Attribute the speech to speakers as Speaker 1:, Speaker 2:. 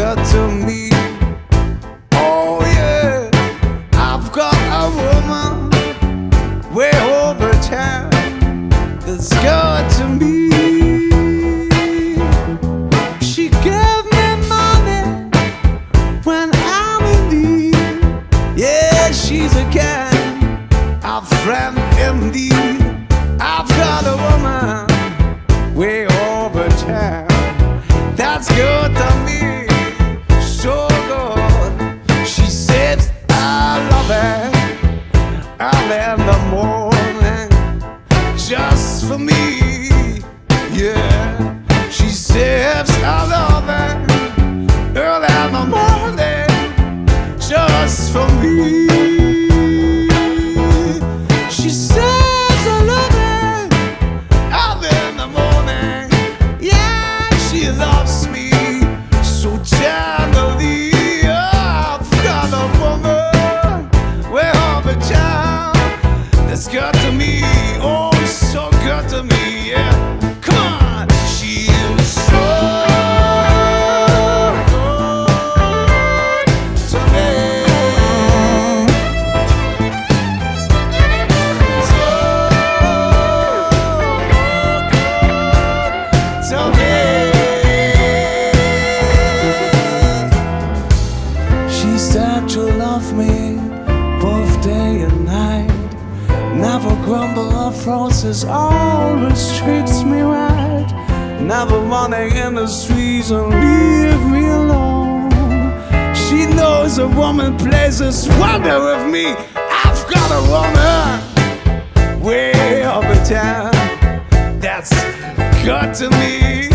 Speaker 1: good to me. Oh yeah, I've got a woman way over town that's good to me. She gave me money when I'm in need. Yeah, she's a kind of friend indeed. I've got a woman way over town that's good to me, so good. She says I love her early in the morning, just for me. Yeah, she says I love her early in the morning, just for me. She says I love her early in the morning. Yeah, she loves me so tenderly. I've got a woman way over town that's good to me. Oh, so good to me. Yeah, come on. She's so good to me. So good to me. She said to love me both day and night, never grumble or froze, always treats me right, never running in the streets and leave me alone. She knows a woman places wonder with me. I've got a woman way over town that's good to me.